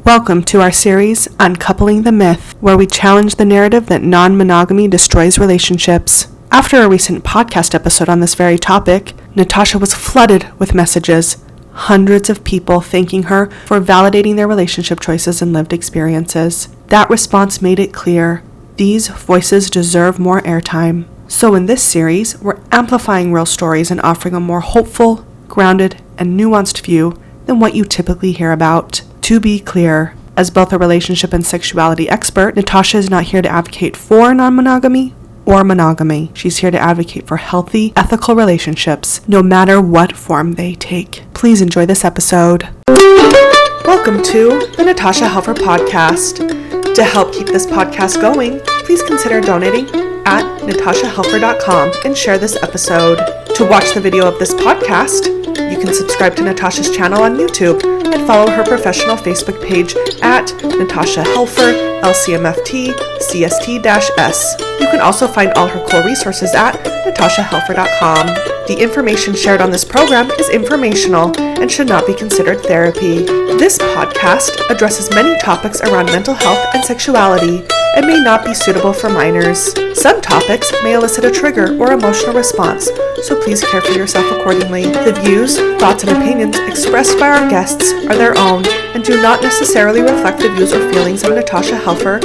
Welcome to our series, Uncoupling the Myth, where we challenge the narrative that non-monogamy destroys relationships. After a recent podcast episode on this very topic, Natasha was flooded with messages, hundreds of people thanking her for validating their relationship choices and lived experiences. That response made it clear, these voices deserve more airtime. So in this series, we're amplifying real stories and offering a more hopeful, grounded, and nuanced view than what you typically hear about. To be clear, as both a relationship and sexuality expert, Natasha is not here to advocate for non-monogamy or monogamy. She's here to advocate for healthy, ethical relationships, no matter what form they take. Please enjoy this episode. Welcome to the Natasha Helfer Podcast. To help keep this podcast going, please consider donating at natashahelfer.com and share this episode. To watch the video of this podcast, you can subscribe to Natasha's channel on YouTube and follow her professional Facebook page at Natasha Helfer, LCMFT, CST-S. You can also find all her cool resources at natashahelfer.com. The information shared on this program is informational and should not be considered therapy. This podcast addresses many topics around mental health and sexuality and may not be suitable for minors. Some topics may elicit a trigger or emotional response, so please care for yourself accordingly. The views, thoughts, and opinions expressed by our guests are their own and do not necessarily reflect the views or feelings of Natasha Helfer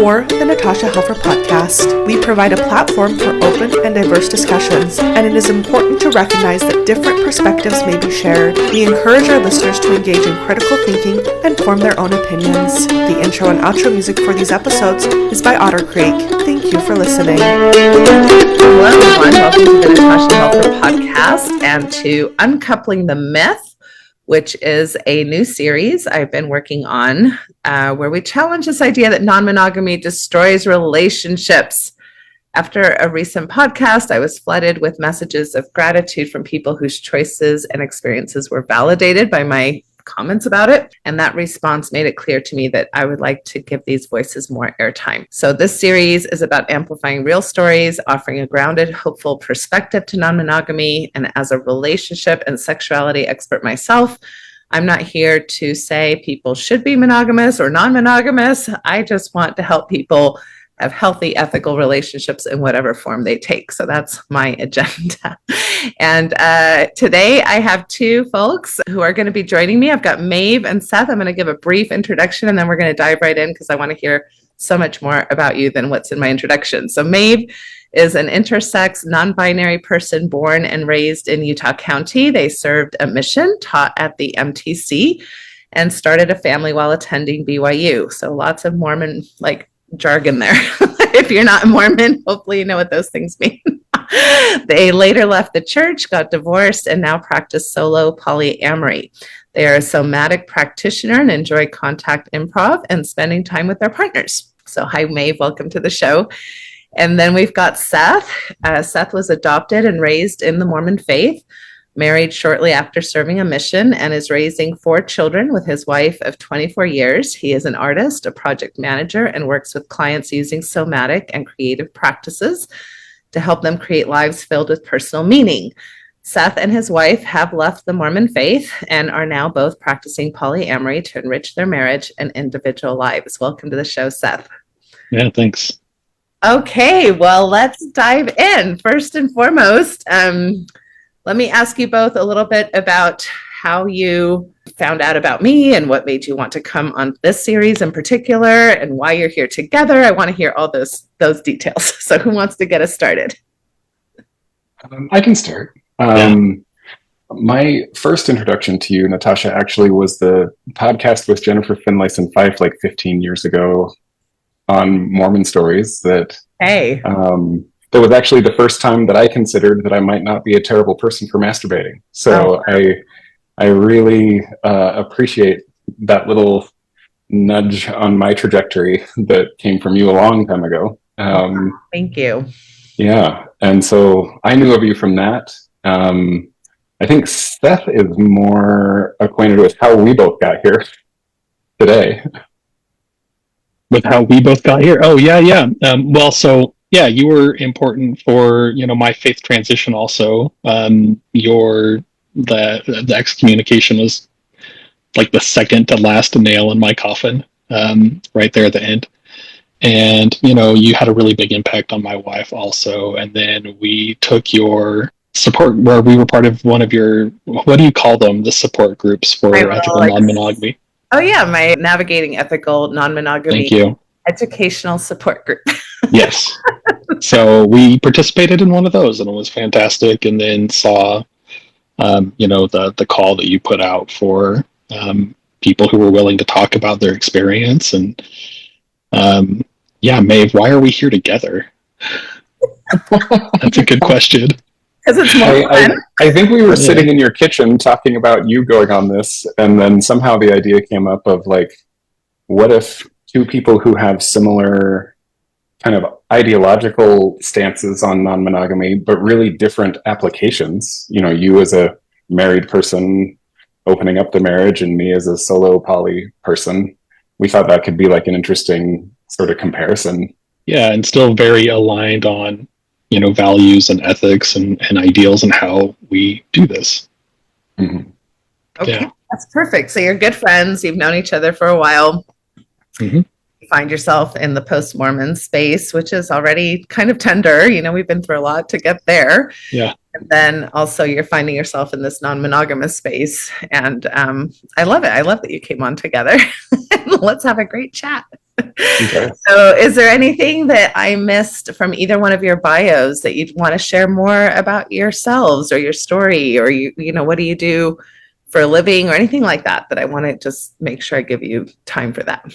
or the Natasha Helfer Podcast. We provide a platform for open and diverse discussions, and it is important to recognize that different perspectives may be shared. We encourage our listeners to engage in critical thinking and form their own opinions. The intro and outro music for these episodes is by Otter Creek. Thank you for listening. Hello, everyone. Welcome to the Natasha Helfer Podcast and to Uncoupling the Myth, which is a new series I've been working on where we challenge this idea that non-monogamy destroys relationships. After a recent podcast, I was flooded with messages of gratitude from people whose choices and experiences were validated by my comments about it. And that response made it clear to me that I would like to give these voices more airtime. So this series is about amplifying real stories, offering a grounded, hopeful perspective to non-monogamy. And as a relationship and sexuality expert myself, I'm not here to say people should be monogamous or non-monogamous. I just want to help people have healthy, ethical relationships in whatever form they take. So that's my agenda. And today I have two folks who are going to be joining me. I've got Maeve and Seth. I'm going to give a brief introduction and then we're going to dive right in because I want to hear so much more about you than what's in my introduction. So Maeve is an intersex, non-binary person born and raised in Utah County. They served a mission, taught at the MTC, and started a family while attending BYU. So lots of Mormon jargon there. If you're not a Mormon, hopefully you know what those things mean. They later left the church, got divorced, and now practice solo-polyamory. They are a somatic practitioner and enjoy contact improv and spending time with their partners. So hi, Maeve, welcome to the show. And then we've got Seth. Seth was adopted and raised in the Mormon faith, married shortly after serving a mission, and is raising 4 children with his wife of 24 years. He is an artist, a project manager, and works with clients using somatic and creative practices to help them create lives filled with personal meaning. Seth and his wife have left the Mormon faith and are now both practicing polyamory to enrich their marriage and individual lives. Welcome to the show, Seth. Yeah, thanks. Okay, well, let's dive in. First and foremost, let me ask you both a little bit about how you found out about me and what made you want to come on this series in particular and why you're here together. I want to hear all those details. So who wants to get us started? I can start. My first introduction to you, Natasha, actually was the podcast with Jennifer Finlayson Fife 15 years ago on Mormon stories that that was actually the first time that I considered that I might not be a terrible person for masturbating. So I really appreciate that little nudge on my trajectory that came from you a long time ago. Thank you. Yeah. And so I knew of you from that. I think Seth is more acquainted with how we both got here today. With how we both got here? Oh, yeah. You were important for, my faith transition also. The excommunication was like the second to last nail in my coffin, right there at the end. And, you had a really big impact on my wife also. And then we took your support, where we were part of one of your, what do you call them? The support groups for ethical non-monogamy. Oh yeah, my Navigating Ethical Non-Monogamy Thank you. Educational Support Group. Yes. So we participated in one of those, and it was fantastic. And then saw, the call that you put out for people who were willing to talk about their experience. And Maeve, why are we here together? That's a good question. Because it's more fun. I think we were sitting in your kitchen talking about you going on this, and then somehow the idea came up of like, what if two people who have similar kind of ideological stances on non-monogamy, but really different applications, you as a married person opening up the marriage and me as a solo poly person, we thought that could be like an interesting sort of comparison. Yeah, and still very aligned on values and ethics and ideals and how we do this. Mm-hmm. Okay, that's perfect. So you're good friends. You've known each other for a while. Mm-hmm. You find yourself in the post-Mormon space, which is already kind of tender. We've been through a lot to get there. Yeah. And then also you're finding yourself in this non-monogamous space. And I love it. I love that you came on together. Let's have a great chat. Okay. So is there anything that I missed from either one of your bios that you'd want to share more about yourselves or your story, or what do you do for a living or anything like that I want to just make sure I give you time for that?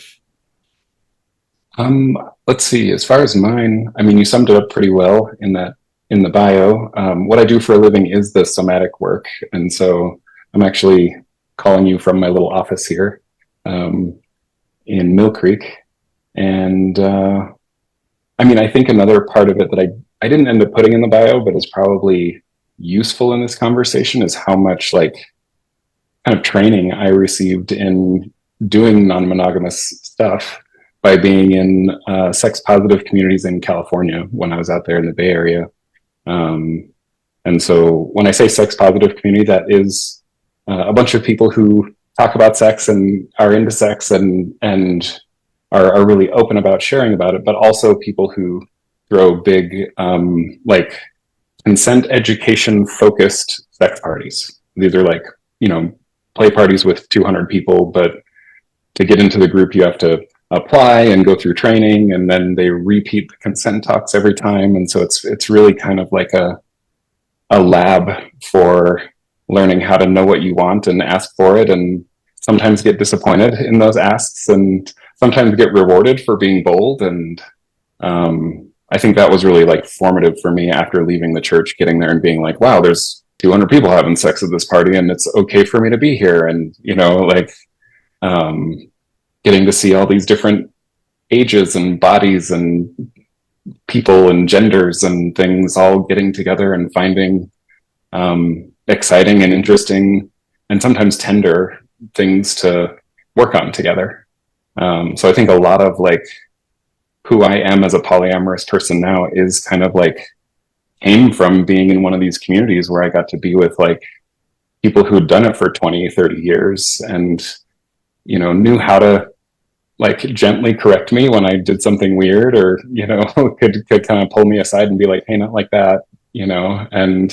Let's see. As far as mine, you summed it up pretty well in the bio. What I do for a living is the somatic work. And so I'm actually calling you from my little office here in Mill Creek. And I think another part of it that I didn't end up putting in the bio, but is probably useful in this conversation, is how much kind of training I received in doing non-monogamous stuff by being in sex positive communities in California when I was out there in the Bay Area. And so when I say sex positive community, that is a bunch of people who talk about sex and are into sex and are really open about sharing about it, but also people who throw big, consent education focused sex parties. These are play parties with 200 people, but to get into the group, you have to apply and go through training, and then they repeat the consent talks every time. And so it's really kind of like a lab for learning how to know what you want and ask for it, and sometimes get disappointed in those asks, and sometimes get rewarded for being bold. And I think that was really formative for me after leaving the church, getting there and being like, wow, there's 200 people having sex at this party and it's okay for me to be here. And, getting to see all these different ages and bodies and people and genders and things all getting together and finding exciting and interesting and sometimes tender things to work on together. So I think a lot of who I am as a polyamorous person now is kind of came from being in one of these communities where I got to be with people who'd done it for 20, 30 years and, knew how to gently correct me when I did something weird, or, could kind of pull me aside and be like, hey, not like that, and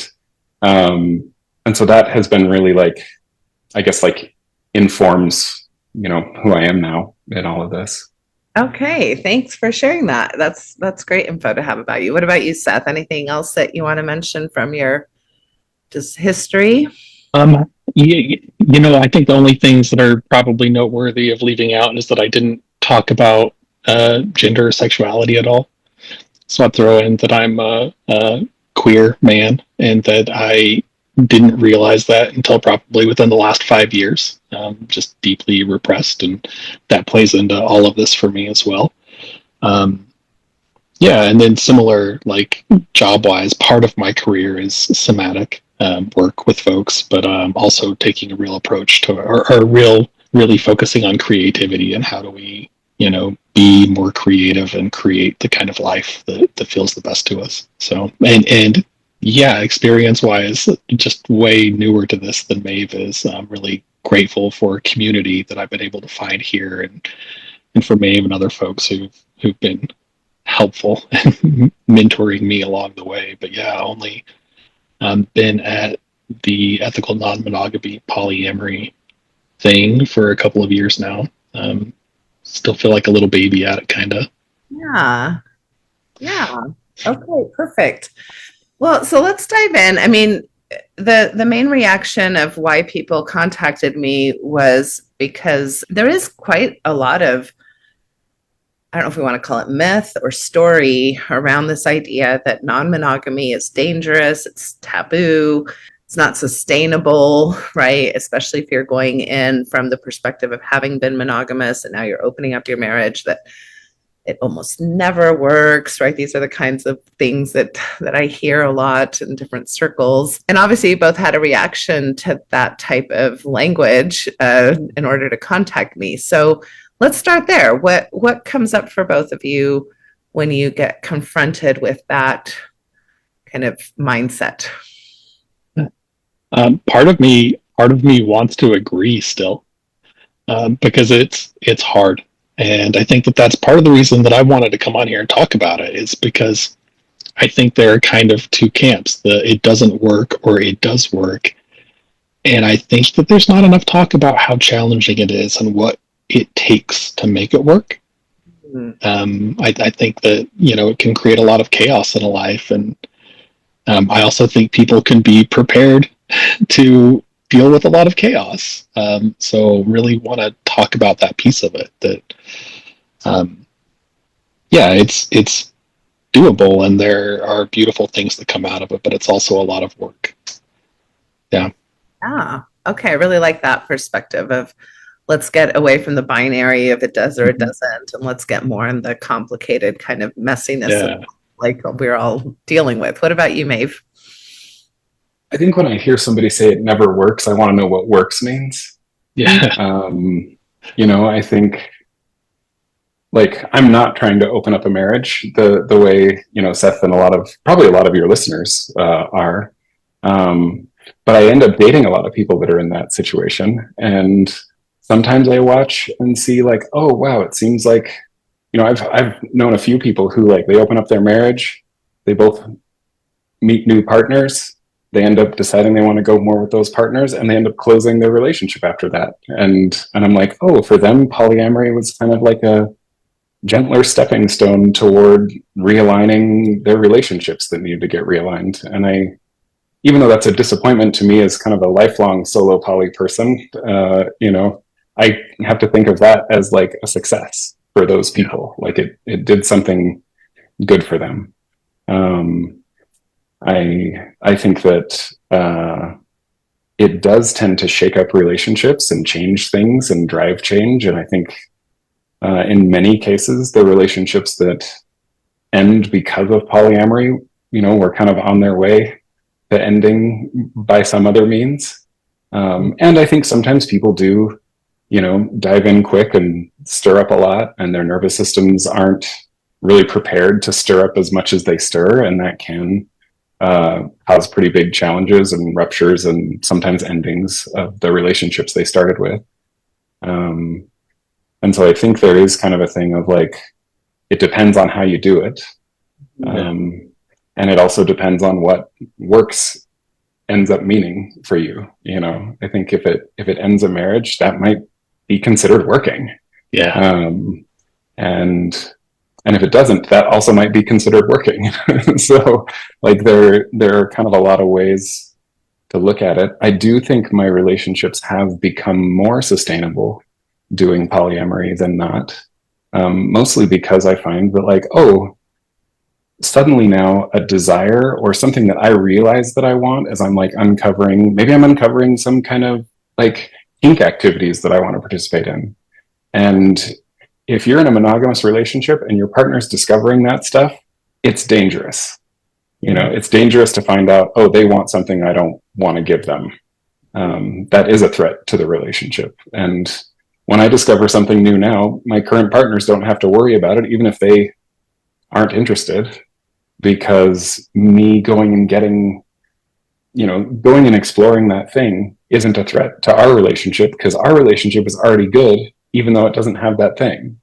so that has been really I guess informs, who I am now in all of this. Okay. Thanks for sharing that. That's great info to have about you. What about you, Seth? Anything else that you want to mention from your just history? I think the only things that are probably noteworthy of leaving out is that I didn't talk about gender or sexuality at all. So I'd throw in that I'm a queer man, and that I didn't realize that until probably within the last 5 years, just deeply repressed. And that plays into all of this for me as well. And then similar, job-wise, part of my career is somatic work with folks, but also taking a real approach to, or really focusing on creativity and how do we, be more creative and create the kind of life that feels the best to us. So, experience-wise, just way newer to this than Maeve is. Really grateful for community that I've been able to find here, and for Maeve and other folks who've been helpful and mentoring me along the way. But yeah, only been at the ethical non-monogamy polyamory thing for a couple of years now. Still feel like a little baby at it, kind of. Yeah. Okay, perfect. Well, so let's dive in. I mean, the main reaction of why people contacted me was because there is quite a lot of, I don't know if we want to call it myth or story around this idea that non-monogamy is dangerous, it's taboo, it's not sustainable, right? Especially if you're going in from the perspective of having been monogamous and now you're opening up your marriage, that it almost never works, right? These are the kinds of things that I hear a lot in different circles. And obviously you both had a reaction to that type of language in order to contact me. So let's start there. What comes up for both of you when you get confronted with that kind of mindset? Part of me wants to agree still, because it's hard. And I think that's part of the reason that I wanted to come on here and talk about it, is because I think there are kind of two camps. It doesn't work or it does work. And I think that there's not enough talk about how challenging it is and what it takes to make it work. I think that, it can create a lot of chaos in a life. And I also think people can be prepared to deal with a lot of chaos. So really want to talk about that piece of it, that it's doable and there are beautiful things that come out of it, but it's also a lot of work. Yeah. Okay. I really like that perspective of, let's get away from the binary of it does or it doesn't, and let's get more in the complicated kind of messiness of, like, we're all dealing with. What about you, Maeve? I think when I hear somebody say it never works, I want to know what works means. Yeah. I think, like, I'm not trying to open up a marriage the way, Seth and probably a lot of your listeners are. But I end up dating a lot of people that are in that situation. And sometimes I watch and see, like, oh, wow, it seems like, I've known a few people who, like, they open up their marriage, they both meet new partners, they end up deciding they want to go more with those partners, and they end up closing their relationship after that. And I'm like, oh, for them, polyamory was kind of like a gentler stepping stone toward realigning their relationships that needed to get realigned. And even though that's a disappointment to me as kind of a lifelong solo poly person, I have to think of that as like a success for those people. Like it did something good for them. I think that it does tend to shake up relationships and change things and drive change. And I think in many cases, the relationships that end because of polyamory, were kind of on their way to ending by some other means. And I think sometimes people do, dive in quick and stir up a lot, and their nervous systems aren't really prepared to stir up as much as they stir. And that can cause pretty big challenges and ruptures and sometimes endings of the relationships they started with. And so I think there is kind of a thing of, like, it depends on how you do it. And it also depends on what works ends up meaning for you. I think if it ends a marriage, that might be considered working. Yeah. And if it doesn't, that also might be considered working. So, like, there are kind of a lot of ways to look at it. I do think my relationships have become more sustainable doing polyamory than not. Mostly because I find that, like, suddenly now a desire or something that I realize that I want, as I'm, like, maybe I'm uncovering some kind of, like, kink activities that I want to participate in. And if you're in a monogamous relationship and your partner's discovering that stuff, it's dangerous. It's dangerous to find out, they want something I don't want to give them. That is a threat to the relationship. And when I discover something new now, my current partners don't have to worry about it, even if they aren't interested, because me going and exploring that thing isn't a threat to our relationship because our relationship is already good, even though it doesn't have that thing.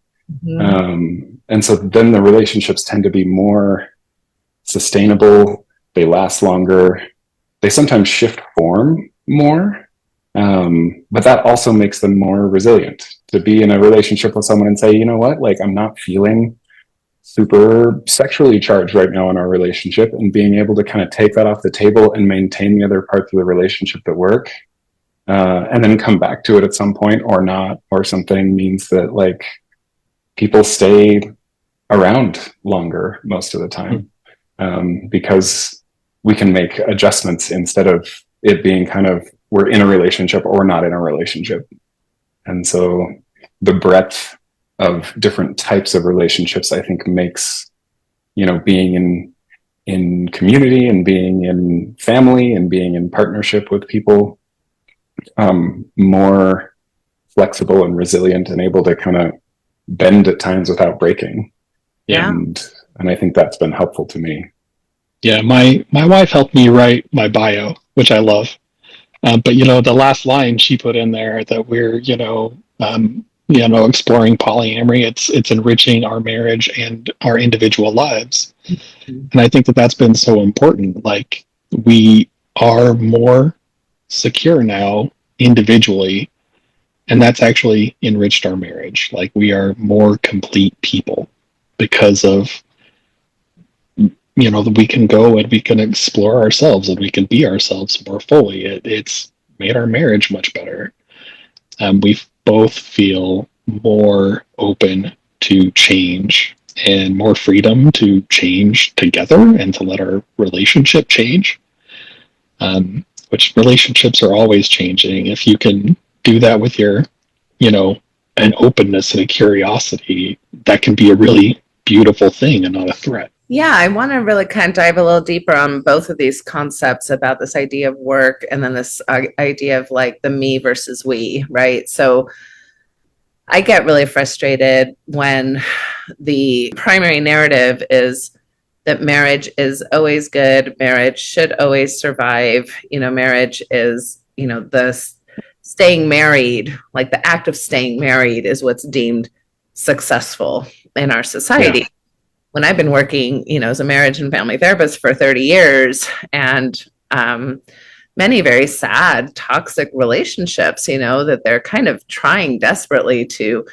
And so then the relationships tend to be more sustainable. They last longer. They sometimes shift form more. But that also makes them more resilient to be in a relationship with someone and say, you know what, like I'm not feeling super sexually charged right now in our relationship, and being able to kind of take that off the table and maintain the other parts of the relationship that work, and then come back to it at some point or not, or something, means that like people stay around longer most of the time, because we can make adjustments instead of it being kind of we're in a relationship or we're not in a relationship. And so the breadth of different types of relationships, I think, makes, you know, being in community and being in family and being in partnership with people more flexible and resilient and able to kind of bend at times without breaking. Yeah. And I think that's been helpful to me. Yeah, my wife helped me write my bio, which I love. But you know, the last line she put in there that we're, exploring polyamory. It's enriching our marriage and our individual lives. And I think that that's been so important. Like, we are more secure now individually, and that's actually enriched our marriage. Like, we are more complete people because of, that we can go and we can explore ourselves and we can be ourselves more fully. It's made our marriage much better. We both feel more open to change and more freedom to change together and to let our relationship change, which relationships are always changing. If you can do that with your, an openness and a curiosity, that can be a really beautiful thing and not a threat. Yeah, I want to really kind of dive a little deeper on both of these concepts about this idea of work and then this idea of like the me versus we, right? So I get really frustrated when the primary narrative is that marriage is always good, marriage should always survive, marriage is, the staying married, like the act of staying married is what's deemed successful in our society. Yeah. When I've been working, as a marriage and family therapist for 30 years, and many very sad, toxic relationships, that they're kind of trying desperately to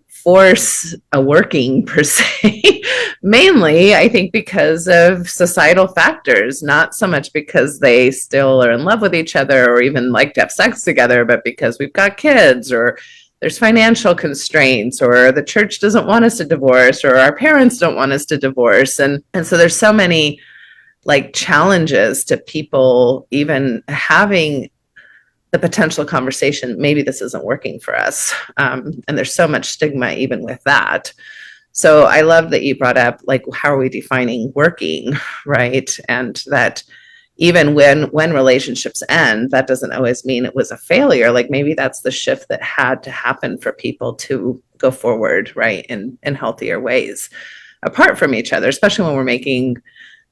force a working per se, mainly, I think, because of societal factors, not so much because they still are in love with each other or even like to have sex together, but because we've got kids, or there's financial constraints, or the church doesn't want us to divorce, or our parents don't want us to divorce. And so there's so many like challenges to people even having the potential conversation, maybe this isn't working for us. And there's so much stigma even with that. So I love that you brought up, like, how are we defining working, right? And that even when relationships end, that doesn't always mean it was a failure. Like, maybe that's the shift that had to happen for people to go forward, right, in healthier ways, apart from each other, especially when we're making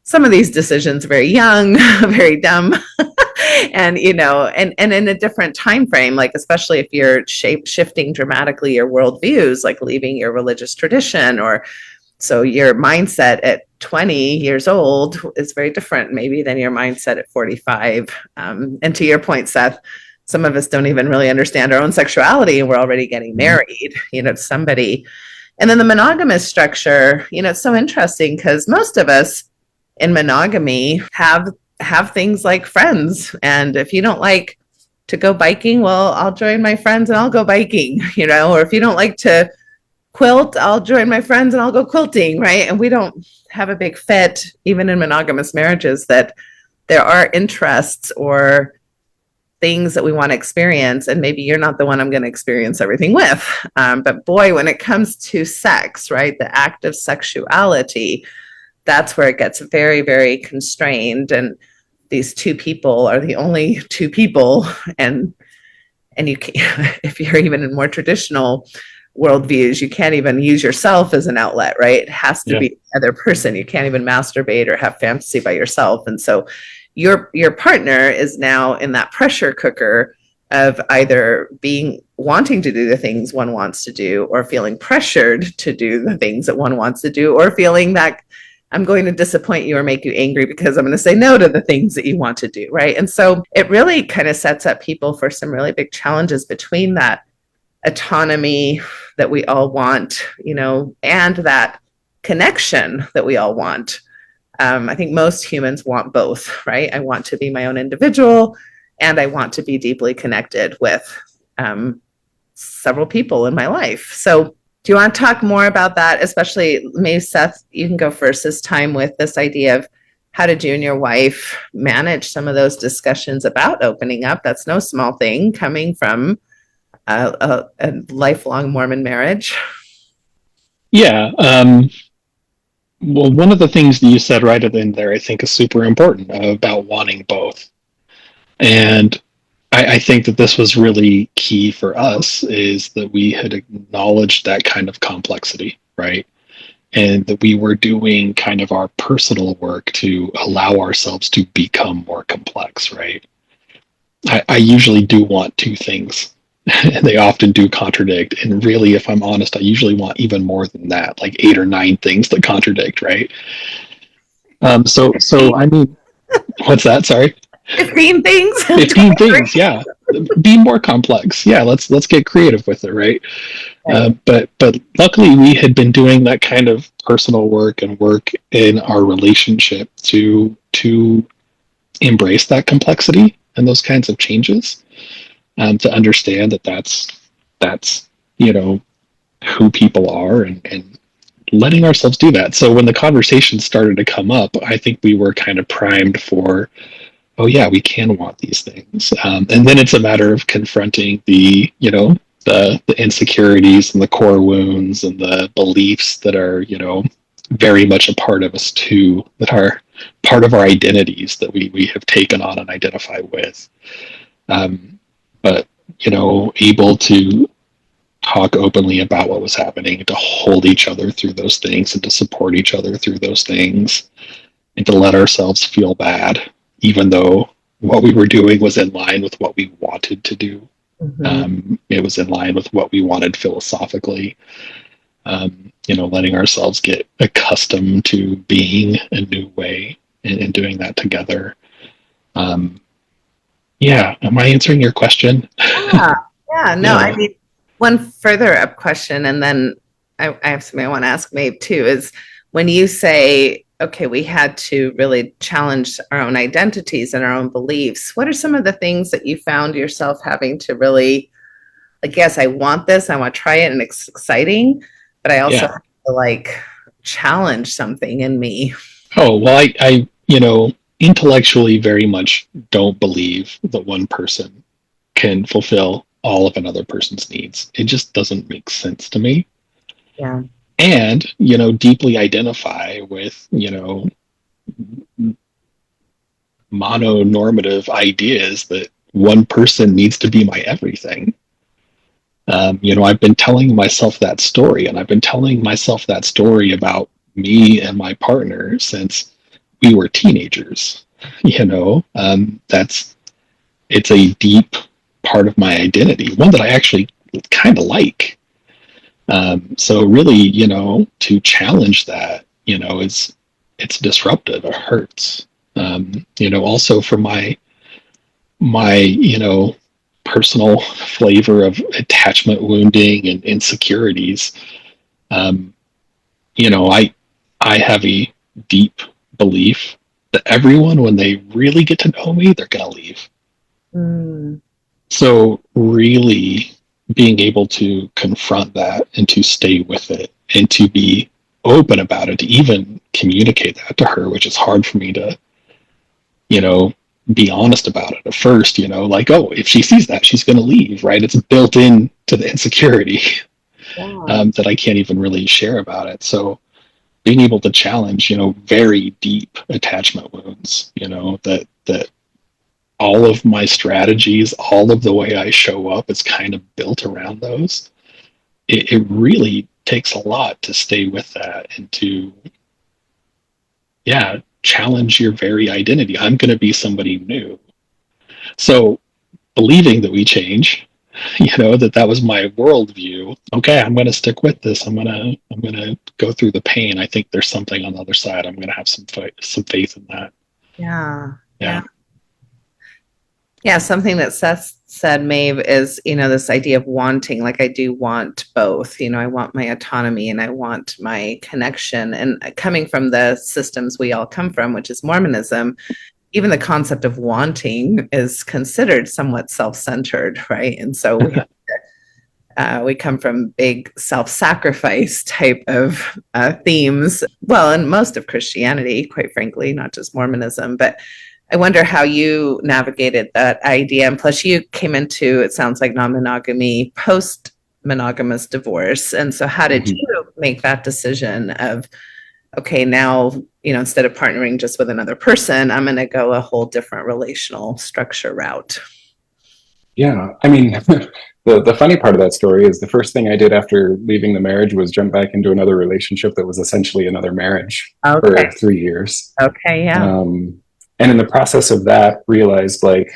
some of these decisions very young, very dumb, and and in a different time frame, like especially if you're shifting dramatically your worldviews, like leaving your religious tradition, or so your mindset at 20 years old is very different maybe than your mindset at 45. And to your point, Seth, some of us don't even really understand our own sexuality, and we're already getting married, to somebody. And then the monogamous structure, it's so interesting because most of us in monogamy have things like friends. And if you don't like to go biking, well, I'll join my friends and I'll go biking, or if you don't like to quilt, I'll join my friends and I'll go quilting, right? And we don't have a big fit, even in monogamous marriages, that there are interests or things that we want to experience, and maybe you're not the one I'm going to experience everything with. But boy, when it comes to sex, right, the act of sexuality, that's where it gets very, very constrained. And these two people are the only two people. And you can't, if you're even in more traditional worldviews, you can't even use yourself as an outlet, right? It has to be the other person. You can't even masturbate or have fantasy by yourself. And so your partner is now in that pressure cooker of either wanting to do the things one wants to do, or feeling pressured to do the things that one wants to do, or feeling that I'm going to disappoint you or make you angry because I'm going to say no to the things that you want to do, right? And so it really kind of sets up people for some really big challenges between that autonomy that we all want, and that connection that we all want. I think most humans want both, right? I want to be my own individual, and I want to be deeply connected with several people in my life. So do you want to talk more about that? Especially, maybe Seth, you can go first this time with this idea of how did you and your wife manage some of those discussions about opening up? That's no small thing, coming from a lifelong Mormon marriage. Yeah. Well, one of the things that you said right at the end there, I think, is super important about wanting both. And I think that this was really key for us, is that we had acknowledged that kind of complexity, right? And that we were doing kind of our personal work to allow ourselves to become more complex, right? I usually do want two things, and they often do contradict. And really, if I'm honest, I usually want even more than that, like 8 or 9 things that contradict, right? So I mean, what's that? Sorry. 15 things. 15 things, yeah. Be more complex. Yeah, let's get creative with it, right? But luckily we had been doing that kind of personal work and work in our relationship to embrace that complexity and those kinds of changes, to understand that that's who people are, and letting ourselves do that. So when the conversation started to come up, I think we were kind of primed for, oh yeah, we can want these things. And then it's a matter of confronting the insecurities and the core wounds and the beliefs that are, very much a part of us too, that are part of our identities that we have taken on and identify with. But, able to talk openly about what was happening, to hold each other through those things, and to support each other through those things, and to let ourselves feel bad, even though what we were doing was in line with what we wanted to do. It was in line with what we wanted philosophically. Letting ourselves get accustomed to being a new way, and doing that together. Am I answering your question? I mean, one further up question, and then I have something I want to ask Maeve too, is when you say, okay, we had to really challenge our own identities and our own beliefs, what are some of the things that you found yourself having to really, like, yes, I want this, I want to try it, and it's exciting, but I also have to challenge something in me? Oh, well, I intellectually very much don't believe that one person can fulfill all of another person's needs. It just doesn't make sense to me. Yeah. And, deeply identify with, mononormative ideas that one person needs to be my everything. I've been telling myself that story, and I've been telling myself that story about me and my partner since we were teenagers. It's a deep part of my identity, one that I actually kind of like. So really, to challenge that, it's disruptive. It hurts. Also for my personal flavor of attachment wounding and insecurities. I have a deep belief that everyone, when they really get to know me, they're going to leave. So really being able to confront that, and to stay with it, and to be open about it, to even communicate that to her, which is hard for me to, be honest about it at first, oh, if she sees that, she's going to leave, right? It's built in to the insecurity that I can't even really share about it. So being able to challenge, very deep attachment wounds, that all of my strategies, all of the way I show up is kind of built around those. It really takes a lot to stay with that, and to, challenge your very identity. I'm going to be somebody new. So believing that we change, that was my worldview. Okay, I'm going to stick with this. I'm going to go through the pain. I think there's something on the other side. I'm going to have some faith in that. Yeah, something that Seth said, Maeve, is, this idea of wanting, like I do want both. I want my autonomy and I want my connection. And coming from the systems we all come from, which is Mormonism, even the concept of wanting is considered somewhat self-centered, right? And so we come from big self-sacrifice type of themes. Well, and most of Christianity, quite frankly, not just Mormonism, but I wonder how you navigated that idea. And plus you came into, it sounds like, non-monogamy post-monogamous divorce. And so how did you make that decision of, okay, now, instead of partnering just with another person, I'm going to go a whole different relational structure route? Yeah. I mean, the funny part of that story is the first thing I did after leaving the marriage was jump back into another relationship that was essentially another marriage for 3 years. Okay. Yeah. And in the process of that, realized like,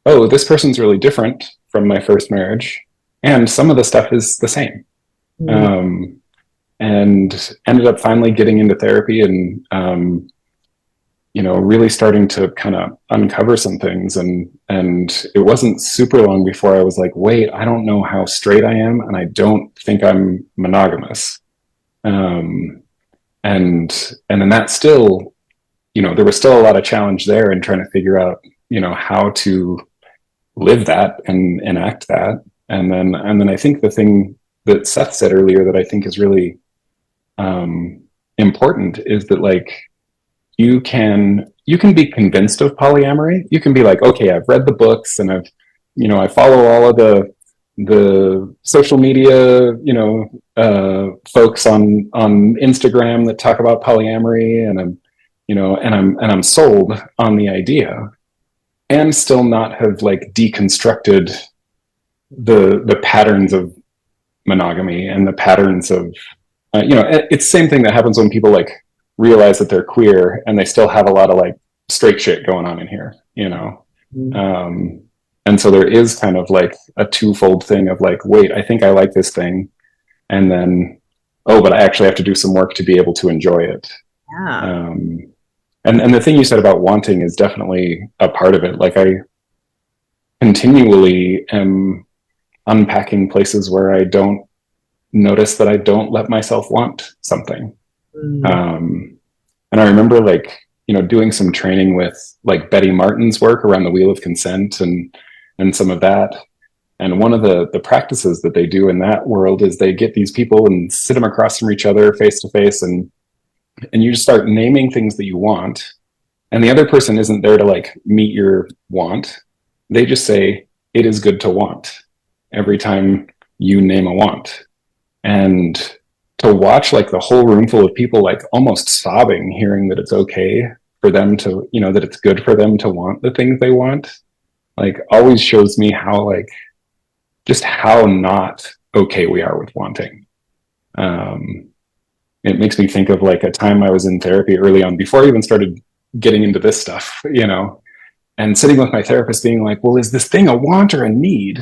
oh, this person's really different from my first marriage. And some of the stuff is the same. And ended up finally getting into therapy and, really starting to kind of uncover some things. And it wasn't super long before I was like, wait, I don't know how straight I am. And I don't think I'm monogamous. And then that still, there was still a lot of challenge there in trying to figure out, how to live that and enact that. And then I think the thing that Seth said earlier that I think is really important is that like you can be convinced of polyamory. You can be like, okay, I've read the books and I follow all of the social media, folks on Instagram that talk about polyamory, and I'm sold on the idea, and still not have like deconstructed the patterns of monogamy and the patterns of it's the same thing that happens when people like realize that they're queer and they still have a lot of like straight shit going on in here, and so there is kind of like a twofold thing of like, wait, I think I like this thing, and then, oh, but I actually have to do some work to be able to enjoy it. And the thing you said about wanting is definitely a part of it. Like I continually am unpacking places where I don't notice that I don't let myself want something. And I remember like, doing some training with like Betty Martin's work around the Wheel of Consent and some of that. And one of the practices that they do in that world is they get these people and sit them across from each other face to face, and you just start naming things that you want. And the other person isn't there to like meet your want. They just say, it is good to want every time you name a want. And to watch like the whole room full of people like almost sobbing, hearing that it's okay for them to, that it's good for them to want the things they want, like always shows me how like just how not okay we are with wanting. It makes me think of like a time I was in therapy early on before I even started getting into this stuff, and sitting with my therapist being like, well, is this thing a want or a need?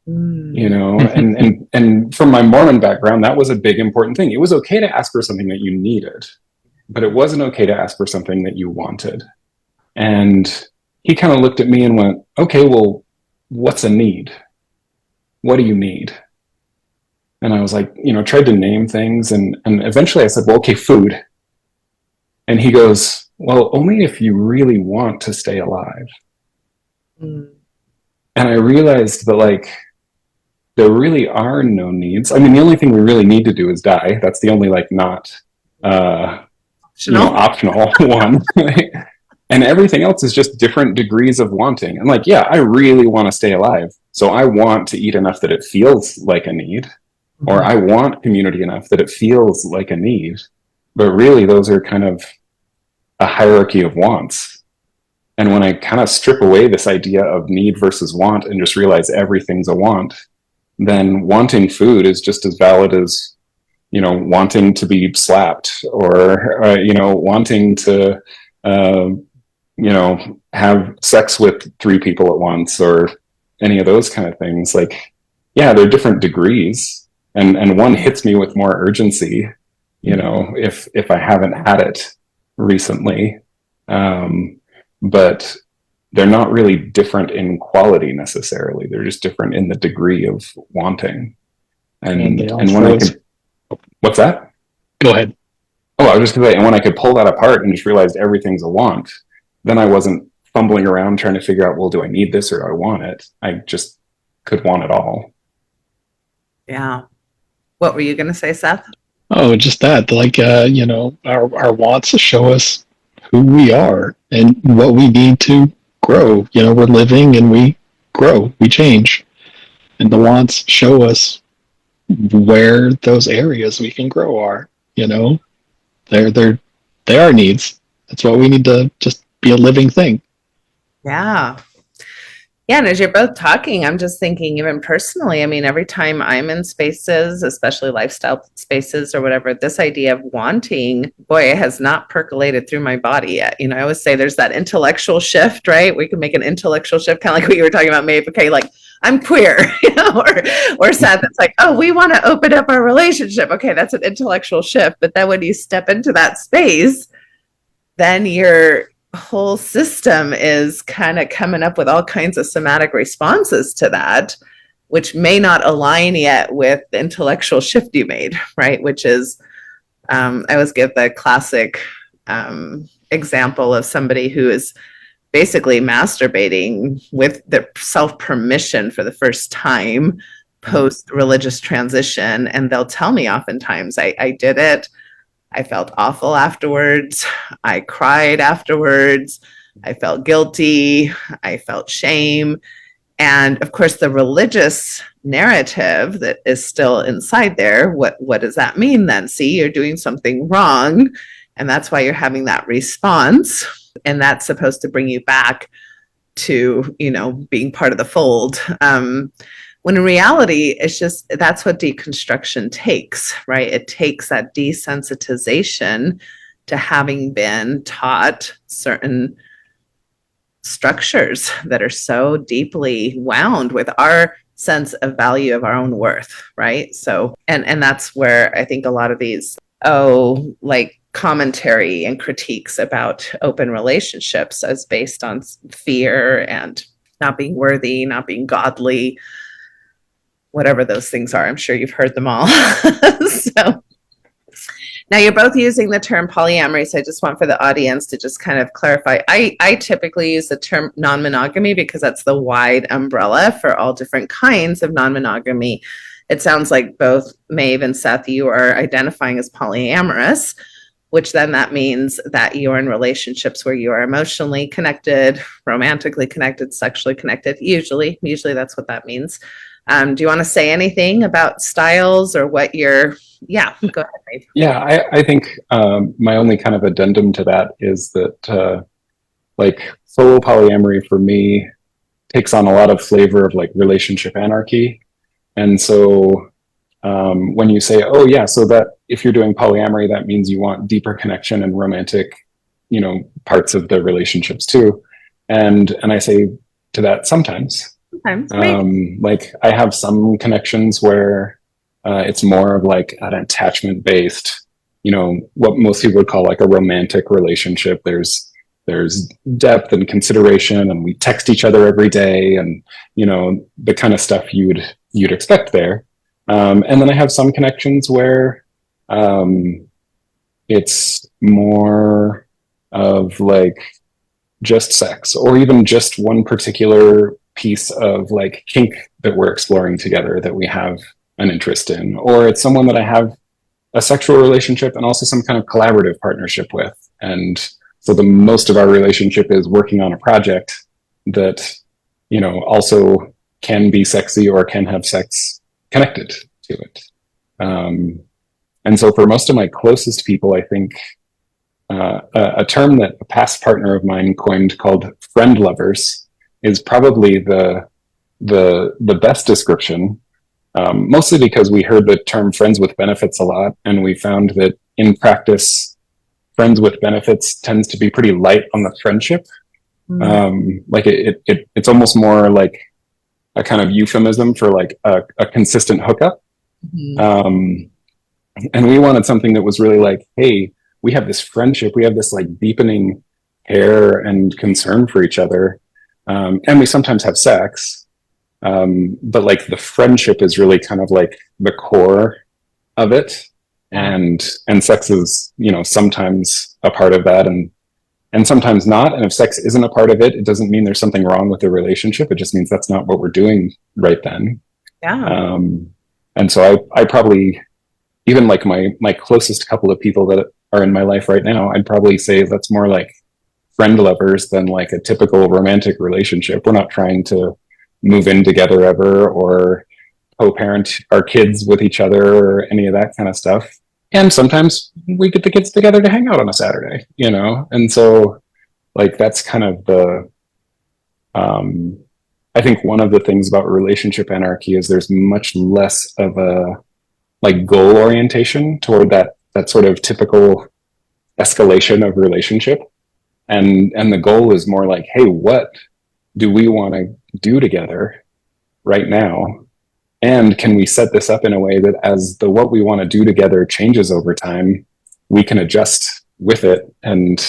And from my Mormon background, that was a big important thing. It was okay to ask for something that you needed, but it wasn't okay to ask for something that you wanted. And he kind of looked at me and went, okay, well, what's a need? What do you need? And I was like, tried to name things. And eventually I said, well, okay, food. And he goes, well, only if you really want to stay alive. And I realized that like, there really are no needs. I mean, the only thing we really need to do is die. That's the only like not optional one. And everything else is just different degrees of wanting. And like, yeah, I really want to stay alive. So I want to eat enough that it feels like a need, or I want community enough that it feels like a need. But really, those are kind of a hierarchy of wants. And when I kind of strip away this idea of need versus want and just realize everything's a want, then wanting food is just as valid as, wanting to be slapped or, wanting to, have sex with 3 people at once or any of those kind of things. Like, yeah, they're different degrees, and one hits me with more urgency, if I haven't had it recently. But they're not really different in quality necessarily. They're just different in the degree of wanting. And when I could, what's that? Go ahead. Oh, I was just gonna say, and when I could pull that apart and just realized everything's a want, then I wasn't fumbling around trying to figure out, well, do I need this or do I want it? I just could want it all. Yeah. What were you going to say, Seth? Oh, just that, like, our wants show us who we are and what we need to grow. We're living and we grow, we change. And the wants show us where those areas we can grow are, They're our needs. That's what we need to just be a living thing. Yeah. Yeah, and as you're both talking, I'm just thinking, even personally, I mean, every time I'm in spaces, especially lifestyle spaces or whatever, this idea of wanting, boy, it has not percolated through my body yet. I always say there's that intellectual shift, right? We can make an intellectual shift, kind of like what you were talking about, Maeve. Okay, like, I'm queer, or Seth, it's like, oh, we want to open up our relationship. Okay, that's an intellectual shift. But then when you step into that space, then your whole system is kind of coming up with all kinds of somatic responses to that, which may not align yet with the intellectual shift you made, right? Which is, I always give the classic example of somebody who is basically masturbating with the self-permission for the first time post-religious transition. And they'll tell me oftentimes, I did it. I felt awful afterwards. I cried afterwards. I felt guilty. I felt shame. And of course, the religious narrative that is still inside there, what does that mean then? See, you're doing something wrong. And that's why you're having that response. And that's supposed to bring you back to, being part of the fold. When in reality, it's just, that's what deconstruction takes, right? It takes that desensitization to having been taught certain structures that are so deeply wound with our sense of value of our own worth, right? So, and that's where I think a lot of these, commentary and critiques about open relationships as based on fear and not being worthy, not being godly, whatever those things are. I'm sure you've heard them all. So now you're both using the term polyamory. So I just want for the audience to just kind of clarify. I typically use the term non-monogamy because that's the wide umbrella for all different kinds of non-monogamy. It sounds like both Maeve and Seth, you are identifying as polyamorous, which then that means that you're in relationships where you are emotionally connected, romantically connected, sexually connected. Usually that's what that means. Do you want to say anything about styles or what you're, go ahead, Maeve. Yeah, I think my only kind of addendum to that is that solo polyamory for me takes on a lot of flavor of like relationship anarchy. And so when you say, oh yeah, so that if you're doing polyamory, that means you want deeper connection and romantic, parts of the relationships too. And I say to that sometimes. Like I have some connections where it's more of like an attachment based, what most people would call like a romantic relationship. There's depth and consideration, and we text each other every day, and the kind of stuff you'd expect there. And then I have some connections where it's more of like just sex, or even just one particular piece of like kink that we're exploring together that we have an interest in, or it's someone that I have a sexual relationship and also some kind of collaborative partnership with. And so the most of our relationship is working on a project that, also can be sexy or can have sex connected to it. And so for most of my closest people, I think a term that a past partner of mine coined called friend lovers is probably the best description, mostly because we heard the term friends with benefits a lot, and we found that in practice, friends with benefits tends to be pretty light on the friendship. Like it's almost more like a kind of euphemism for like a consistent hookup. And we wanted something that was really like, hey, we have this friendship, we have this like deepening care and concern for each other, and we sometimes have sex, but like the friendship is really kind of like the core of it, and sex is, you know, sometimes a part of that, and sometimes not. And if sex isn't a part of it, it doesn't mean there's something wrong with the relationship. It just means that's not what we're doing right then. And so I probably, even like my closest couple of people that are in my life right now, I'd probably say that's more like friend lovers than like a typical romantic relationship. We're not trying to move in together ever or co-parent our kids with each other or any of that kind of stuff. And sometimes we get the kids together to hang out on a Saturday, you know? And so like, that's kind of the, I think one of the things about relationship anarchy is there's much less of a like goal orientation toward that sort of typical escalation of relationship. And the goal is more like, hey, what do we want to do together right now? And can we set this up in a way that as the what we want to do together changes over time, we can adjust with it and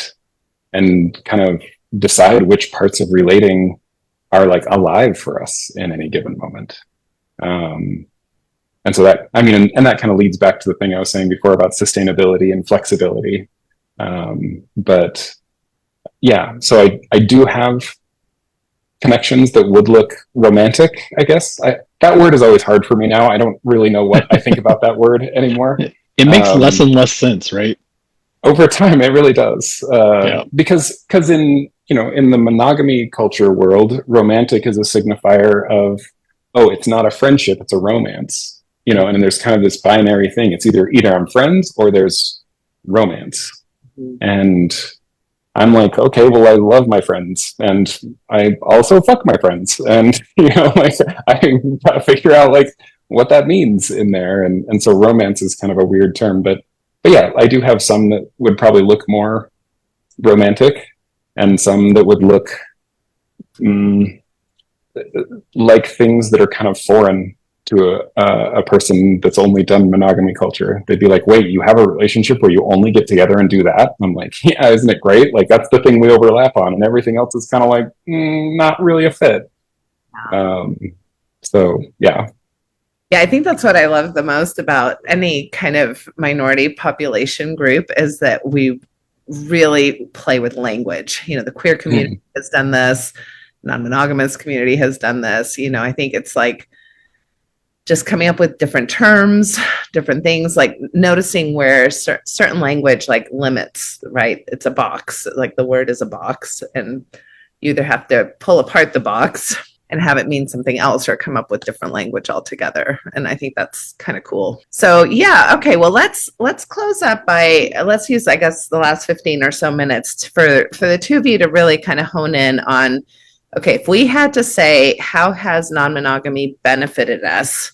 kind of decide which parts of relating are like alive for us in any given moment. And so that, I mean, and that kind of leads back to the thing I was saying before about sustainability and flexibility. But yeah, so I do have connections that would look romantic, I guess. That word is always hard for me now. I don't really know what I think about that word anymore. It makes less and less sense, right? Over time, it really does. Because in, you know, in the monogamy culture world, romantic is a signifier of, oh, it's not a friendship, it's a romance. You know, and there's kind of this binary thing. It's either I'm friends or there's romance. And I'm like, okay, well, I love my friends and I also fuck my friends. And, you know, like I gotta figure out like what that means in there. And so romance is kind of a weird term, but yeah, I do have some that would probably look more romantic and some that would look like things that are kind of foreign to a person that's only done monogamy culture. They'd be like, wait, you have a relationship where you only get together and do that? I'm like, yeah, isn't it great? Like, that's the thing we overlap on, and everything else is kind of like, not really a fit. So, yeah. Yeah, I think that's what I love the most about any kind of minority population group is that we really play with language. You know, the queer community has done this, non-monogamous community has done this. You know, I think it's like, just coming up with different terms, different things, like noticing where certain language like limits, right? It's a box, like the word is a box, and you either have to pull apart the box and have it mean something else or come up with different language altogether. And I think that's kind of cool. So yeah, okay, well, let's close up by, let's use, I guess, the last 15 or so minutes for the two of you to really kind of hone in on, okay, if we had to say, how has non-monogamy benefited us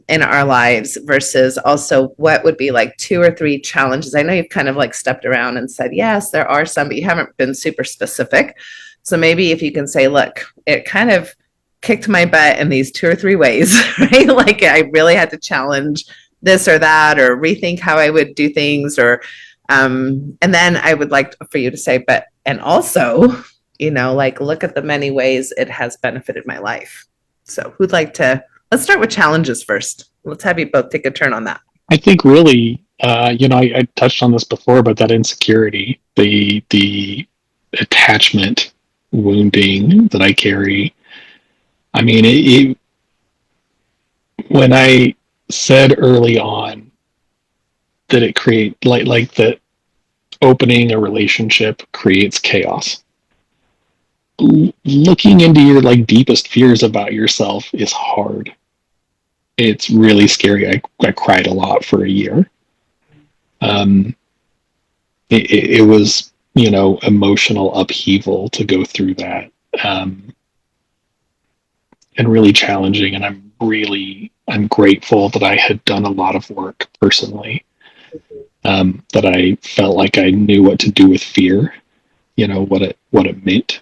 in our lives versus also what would be like 2 or 3 challenges? I know you've kind of like stepped around and said, yes, there are some, but you haven't been super specific. So maybe if you can say, look, it kind of kicked my butt in these 2 or 3 ways, right? Like I really had to challenge this or that, or rethink how I would do things, or, and then I would like for you to say, but, and also, you know, like, look at the many ways it has benefited my life. So who'd like to, let's start with challenges first. Let's have you both take a turn on that. I think really, you know, I touched on this before, but that insecurity, the attachment wounding that I carry. I mean, when I said early on that it create like that opening a relationship creates chaos. Looking into your like deepest fears about yourself is hard. It's really scary. I cried a lot for a year. It was, you know, emotional upheaval to go through that, and really challenging. And I'm grateful that I had done a lot of work personally that I felt like I knew what to do with fear, what it meant,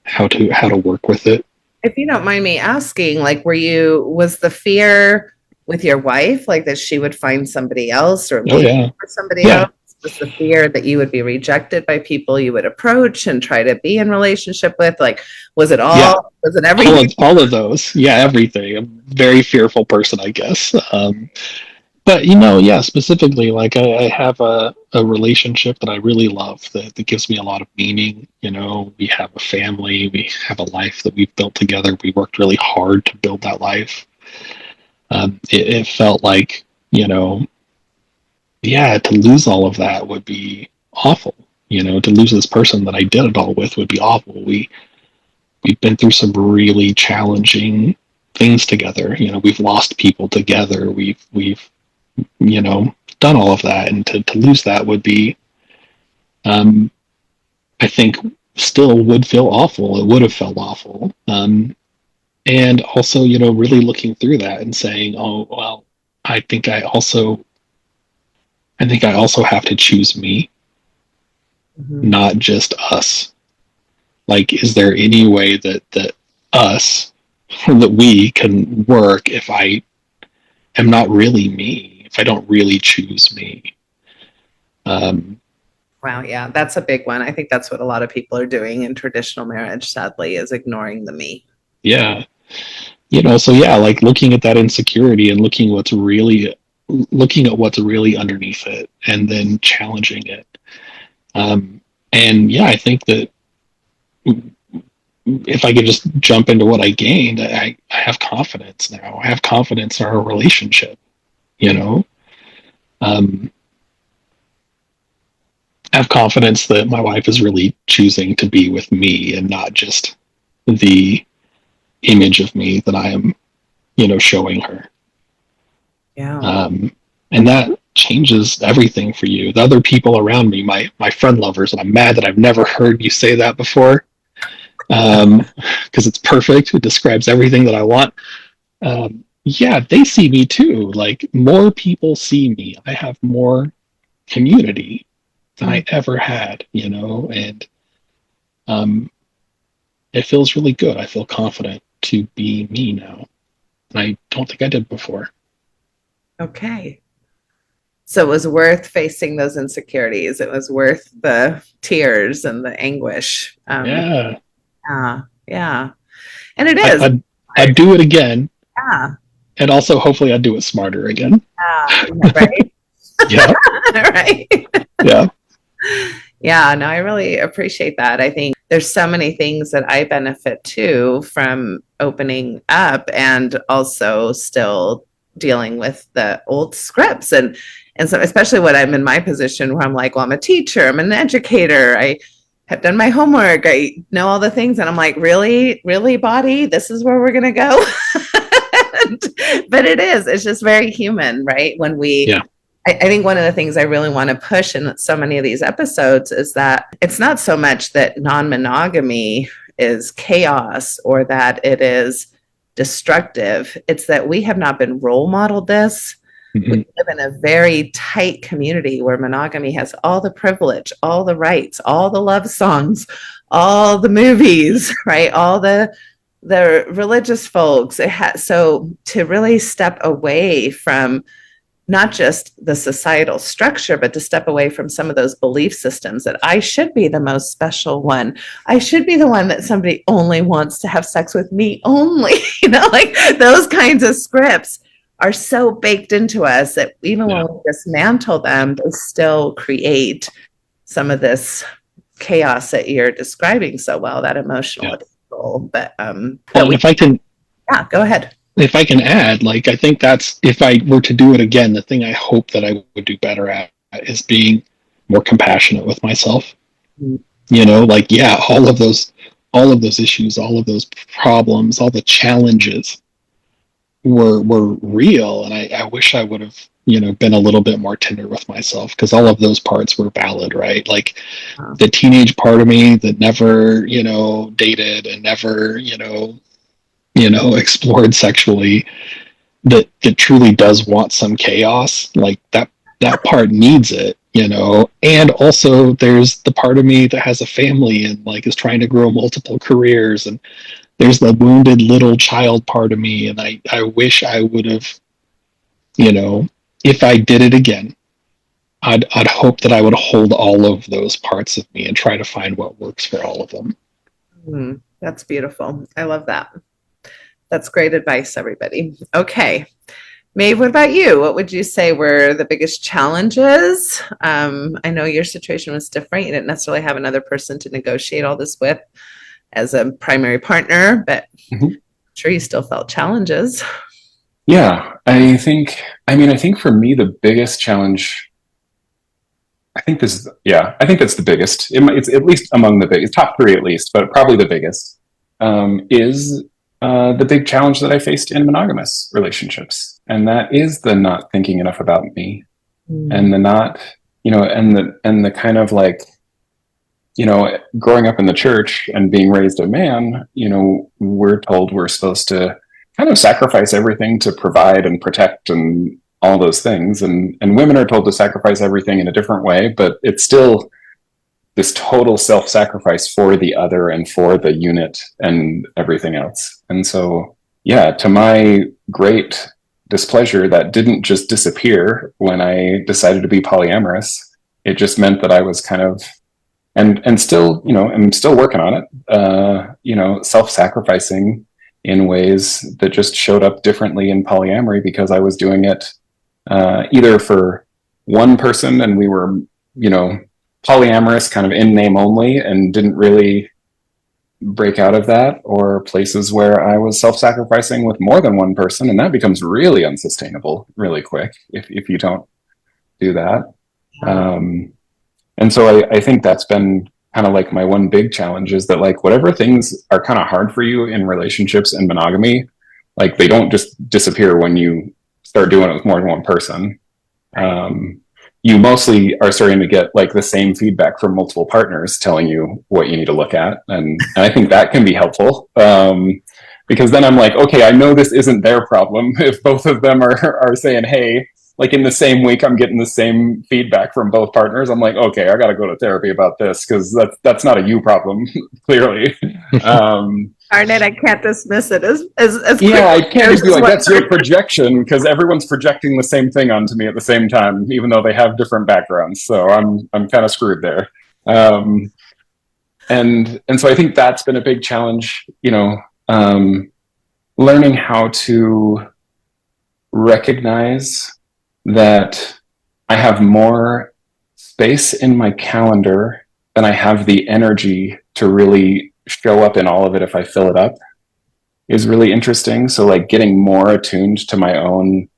how to work with it. If you don't mind me asking, like, was the fear with your wife, like that she would find somebody else or leave for somebody else? Was the fear that you would be rejected by people you would approach and try to be in relationship with? Like, was it all? Yeah. Was it everything? All of those. Yeah, everything. I'm a very fearful person, I guess. But specifically, like I have a relationship that I really love that gives me a lot of meaning. We have a family, we have a life that we've built together. We worked really hard to build that life. It felt like, to lose all of that would be awful. To lose this person that I did it all with would be awful. We've been through some really challenging things together. We've lost people together. We've done all of that, and to lose that would be, I think, still would feel awful. It would have felt awful. And also, really looking through that and saying, oh, well, I think I also have to choose me, not just us. Like, is there any way that us, that we can work if I am not really me, if I don't really choose me? Wow, yeah, that's a big one. I think that's what a lot of people are doing in traditional marriage, sadly, is ignoring the me. Yeah. Like looking at that insecurity and looking at what's really underneath it and then challenging it. I think that if I could just jump into what I gained, I have confidence now. I have confidence in our relationship, I have confidence that my wife is really choosing to be with me and not just the image of me that I am, showing her. Yeah. And that changes everything for you. The other people around me, my friend lovers, and I'm mad that I've never heard you say that before, because it's perfect. It describes everything that I want. They see me too. Like, more people see me. I have more community than I ever had, and it feels really good. I feel confident to be me now. And I don't think I did before. Okay. So it was worth facing those insecurities. It was worth the tears and the anguish. Yeah. And it is. I'd do it again. Yeah. And also, hopefully, I'd do it smarter again. Right. Yeah. Right. Yeah. Yeah, no, I really appreciate that. I think there's so many things that I benefit too from opening up and also still dealing with the old scripts. And so especially when I'm in my position where I'm like, well, I'm a teacher, I'm an educator, I have done my homework, I know all the things. And I'm like, really, body, this is where we're going to go. But it's just very human, right? When I think one of the things I really want to push in so many of these episodes is that it's not so much that non-monogamy is chaos or that it is destructive. It's that we have not been role modeled this. Mm-hmm. We live in a very tight community where monogamy has all the privilege, all the rights, all the love songs, all the movies, right? All the religious folks. So to really step away from not just the societal structure, but to step away from some of those belief systems that I should be the most special one. I should be the one that somebody only wants to have sex with me only. Like those kinds of scripts are so baked into us that even when we dismantle them, they still create some of this chaos that you're describing so well, that emotional control. But if I can, go ahead. If I can add, like, I think that's, if I were to do it again, the thing I hope that I would do better at is being more compassionate with myself. All of those issues, all of those problems, all the challenges were real. And I wish I would have, been a little bit more tender with myself, because all of those parts were valid, right? Like the teenage part of me that never, dated and never, explored sexually, that truly does want some chaos, like that that part needs it, you know. And also there's the part of me that has a family and like is trying to grow multiple careers, and there's the wounded little child part of me, and I wish I would have, you know, if I did it again, I'd hope that I would hold all of those parts of me and try to find what works for all of them. That's beautiful. I love that. That's great advice, everybody. Okay. Maeve, what about you? What would you say were the biggest challenges? I know your situation was different. You didn't necessarily have another person to negotiate all this with as a primary partner, but I'm sure you still felt challenges. Yeah, I think for me, the biggest challenge, I think that's the biggest. It's at least among the biggest, top three at least, but probably the biggest, is the big challenge that I faced in monogamous relationships. And that is the not thinking enough about me, and the not, and the kind of like, growing up in the church and being raised a man, we're told we're supposed to kind of sacrifice everything to provide and protect and all those things. And women are told to sacrifice everything in a different way, but it's still this total self-sacrifice for the other and for the unit and everything else. And so, yeah, to my great displeasure, that didn't just disappear when I decided to be polyamorous. It just meant that I was kind of, and still, I'm still working on it, self-sacrificing in ways that just showed up differently in polyamory because I was doing it either for one person and we were, polyamorous kind of in name only and didn't really break out of that, or places where I was self-sacrificing with more than one person, and that becomes really unsustainable really quick if you don't do that. And so I think that's been kind of like my one big challenge, is that like whatever things are kind of hard for you in relationships and monogamy, like they don't just disappear when you start doing it with more than one person. You mostly are starting to get like the same feedback from multiple partners telling you what you need to look at. And I think that can be helpful, because then I'm like, okay, I know this isn't their problem. If both of them are saying, hey, like in the same week, I'm getting the same feedback from both partners. I'm like, okay, I got to go to therapy about this because that's not a you problem, clearly. Darn it, I can't dismiss it as yeah, I can't just be like, that's your projection, because everyone's projecting the same thing onto me at the same time, even though they have different backgrounds. So I'm kind of screwed there. And so I think that's been a big challenge, learning how to recognize that I have more space in my calendar than I have the energy to really show up in all of it if I fill it up is really interesting. So like getting more attuned to my own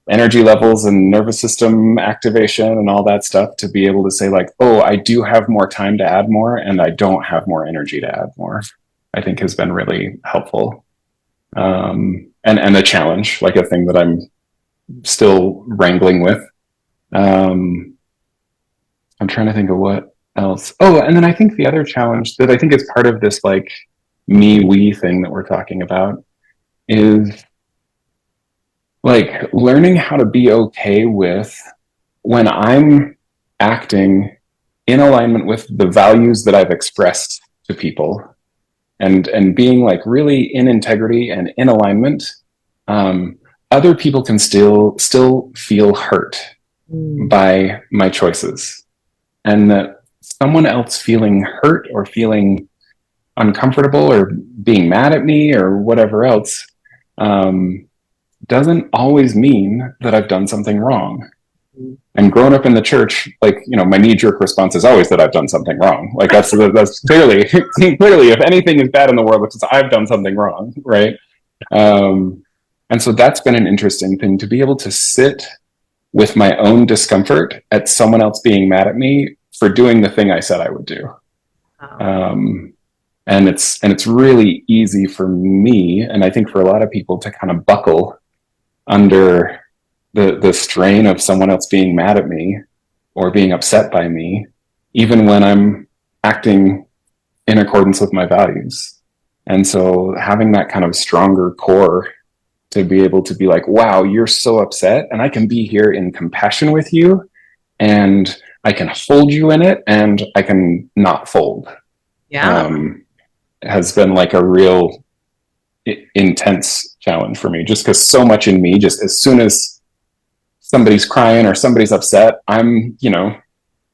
energy levels and nervous system activation and all that stuff to be able to say like, oh, I do have more time to add more and I don't have more energy to add more, I think has been really helpful. And a challenge, like a thing that I'm still wrangling with. I'm trying to think of what else. Oh, and then I think the other challenge that I think is part of this like me-we thing that we're talking about is like learning how to be okay with when I'm acting in alignment with the values that I've expressed to people, and being like really in integrity and in alignment. Other people can still feel hurt by my choices, and that someone else feeling hurt or feeling uncomfortable or being mad at me or whatever else doesn't always mean that I've done something wrong. And growing up in the church, like, my knee-jerk response is always that I've done something wrong. Like that's clearly if anything is bad in the world, it's because I've done something wrong, right? And so that's been an interesting thing, to be able to sit with my own discomfort at someone else being mad at me for doing the thing I said I would do. And it's really easy for me, and I think for a lot of people, to kind of buckle under the strain of someone else being mad at me or being upset by me, even when I'm acting in accordance with my values. And so having that kind of stronger core to be able to be like, wow, you're so upset, and I can be here in compassion with you, and I can hold you in it, and I can not fold. Has been like a real intense challenge for me, just because so much in me, just as soon as somebody's crying or somebody's upset, I'm,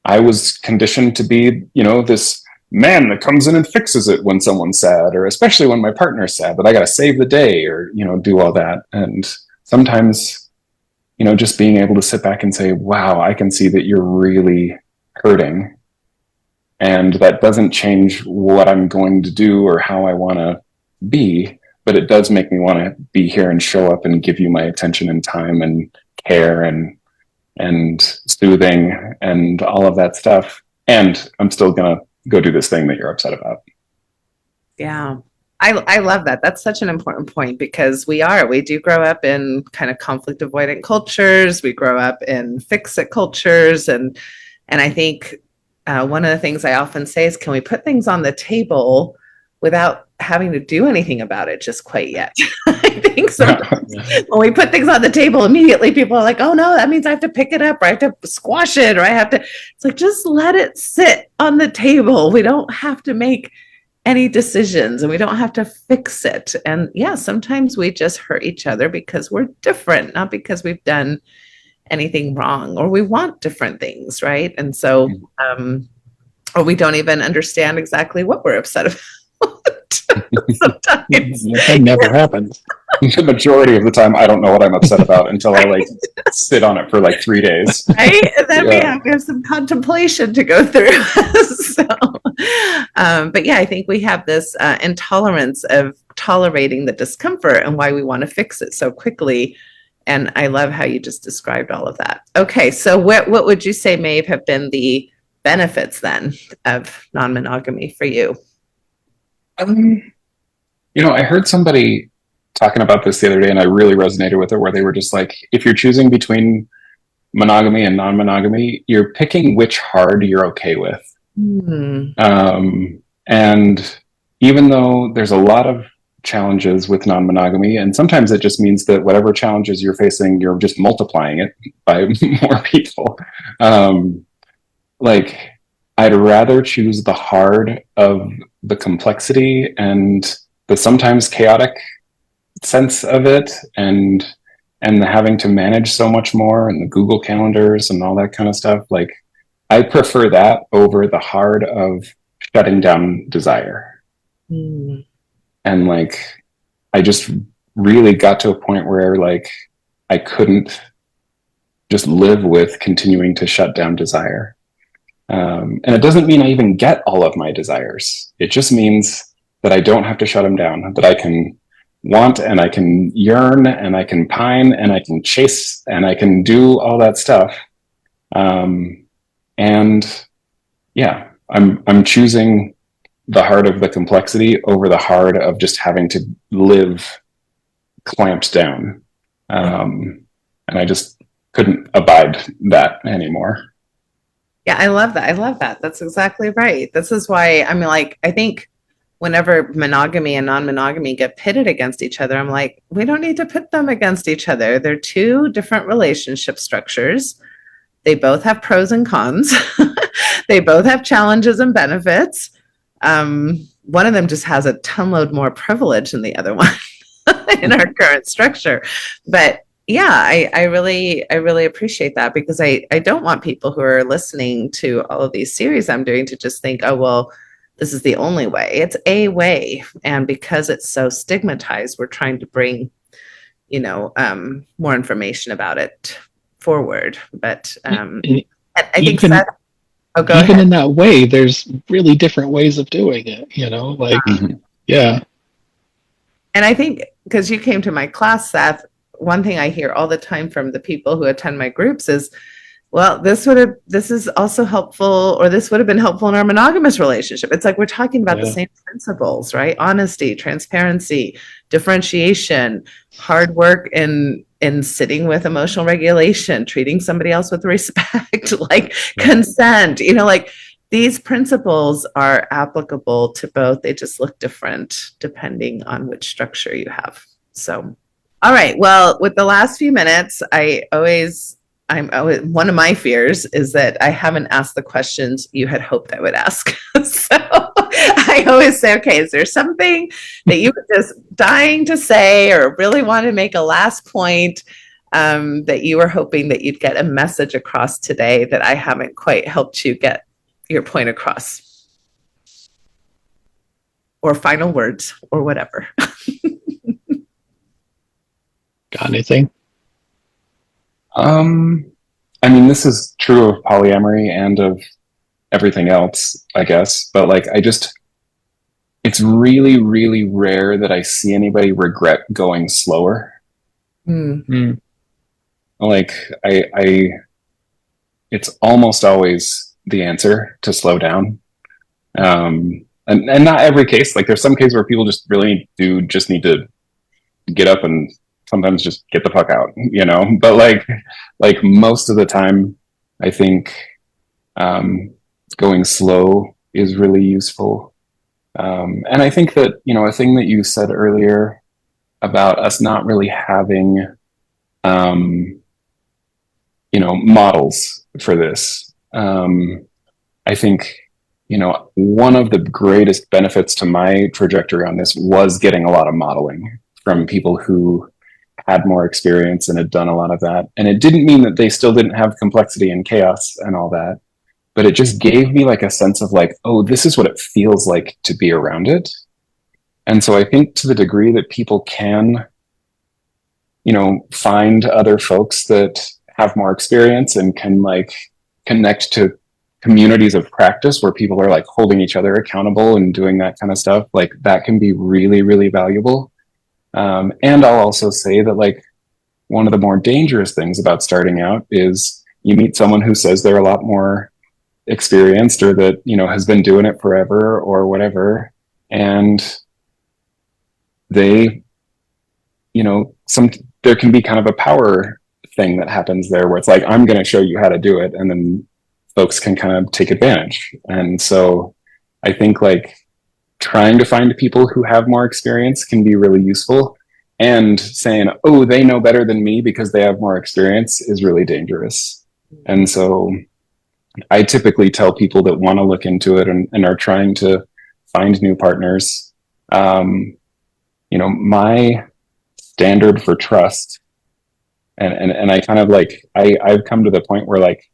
I was conditioned to be, this man that comes in and fixes it when someone's sad, or especially when my partner's sad, that I got to save the day or, do all that. And sometimes, just being able to sit back and say, wow, I can see that you're really hurting. And that doesn't change what I'm going to do or how I want to be, but it does make me want to be here and show up and give you my attention and time and care and soothing and all of that stuff. And I'm still going to go do this thing that you're upset about. Yeah. I love that. That's such an important point, because we do grow up in kind of conflict avoidant cultures. We grow up in fix-it cultures. And I think one of the things I often say is, can we put things on the table without having to do anything about it just quite yet? I think sometimes when we put things on the table, immediately people are like, oh no, that means I have to pick it up, or I have to squash it, or I have to, it's like, just let it sit on the table. We don't have to make any decisions, and we don't have to fix it. And yeah, sometimes we just hurt each other because we're different, not because we've done anything wrong, or we want different things, right? And so, or we don't even understand exactly what we're upset about. Sometimes that never happens. The majority of the time, I don't know what I'm upset about until I sit on it for 3 days. Right? And then we have some contemplation to go through. So, but yeah, I think we have this intolerance of tolerating the discomfort and why we want to fix it so quickly. And I love how you just described all of that. Okay, so what would you say, Maeve, have been the benefits then of non-monogamy for you? I heard somebody talking about this the other day, and I really resonated with it, where they were just like, if you're choosing between monogamy and non-monogamy, you're picking which hard you're okay with. And even though there's a lot of challenges with non-monogamy, and sometimes it just means that whatever challenges you're facing, you're just multiplying it by more people. I'd rather choose the hard of the complexity and the sometimes chaotic sense of it, and the having to manage so much more, and the Google calendars and all that kind of stuff. I prefer that over the hard of shutting down desire. And I just really got to a point where I couldn't just live with continuing to shut down desire. And it doesn't mean I even get all of my desires. It just means that I don't have to shut them down, that I can want, and I can yearn, and I can pine, and I can chase, and I can do all that stuff. And yeah, I'm choosing the heart of the complexity over the heart of just having to live clamped down. And I just couldn't abide that anymore. Yeah, I love that. I love that. That's exactly right. This is why, I think whenever monogamy and non-monogamy get pitted against each other, I'm like, we don't need to pit them against each other. They're two different relationship structures. They both have pros and cons. They both have challenges and benefits. One of them just has a ton load more privilege than the other one in our current structure. But yeah, I really appreciate that, because I don't want people who are listening to all of these series I'm doing to just think, oh, well, this is the only way. It's a way. And because it's so stigmatized, we're trying to bring, more information about it forward. But I think even, that, go even ahead. In that way, there's really different ways of doing it, yeah. And I think, because you came to my class, Seth, one thing I hear all the time from the people who attend my groups is, well, this is also helpful, or this would have been helpful in our monogamous relationship. It's like we're talking about the same principles, right? Honesty, transparency, differentiation, hard work in sitting with emotional regulation, treating somebody else with respect, consent, these principles are applicable to both. They just look different depending on which structure you have. So All right. Well, with the last few minutes, I'm always, one of my fears is that I haven't asked the questions you had hoped I would ask. So I always say, okay, is there something that you were just dying to say or really want to make a last point that you were hoping that you'd get a message across today that I haven't quite helped you get your point across? Or final words or whatever. Got anything? I mean, this is true of polyamory and of everything else, I guess. But like, it's really, really rare that I see anybody regret going slower. Mm. Like, it's almost always the answer to slow down. And not every case. Like, there's some cases where people just really do just need to get up and sometimes just get the fuck out, you know? But like most of the time, I think going slow is really useful. And I think that, you know, a thing that you said earlier about us not really having, you know, models for this. I think, you know, one of the greatest benefits to my trajectory on this was getting a lot of modeling from people who had more experience and had done a lot of that. And it didn't mean that they still didn't have complexity and chaos and all that, but it just gave me like a sense of like, oh, this is what it feels like to be around it. And so I think to the degree that people can, you know, find other folks that have more experience and can like connect to communities of practice where people are like holding each other accountable and doing that kind of stuff, like that can be really, really valuable. And I'll also say that like one of the more dangerous things about starting out is you meet someone who says they're a lot more experienced or that, you know, has been doing it forever or whatever. And they, you know, there can be kind of a power thing that happens there where it's like, I'm going to show you how to do it. And then folks can kind of take advantage. And so I think like trying to find people who have more experience can be really useful, and saying, oh, they know better than me because they have more experience is really dangerous. And so I typically tell people that want to look into it and are trying to find new partners, you know, my standard for trust, and I kind of like, I've come to the point where like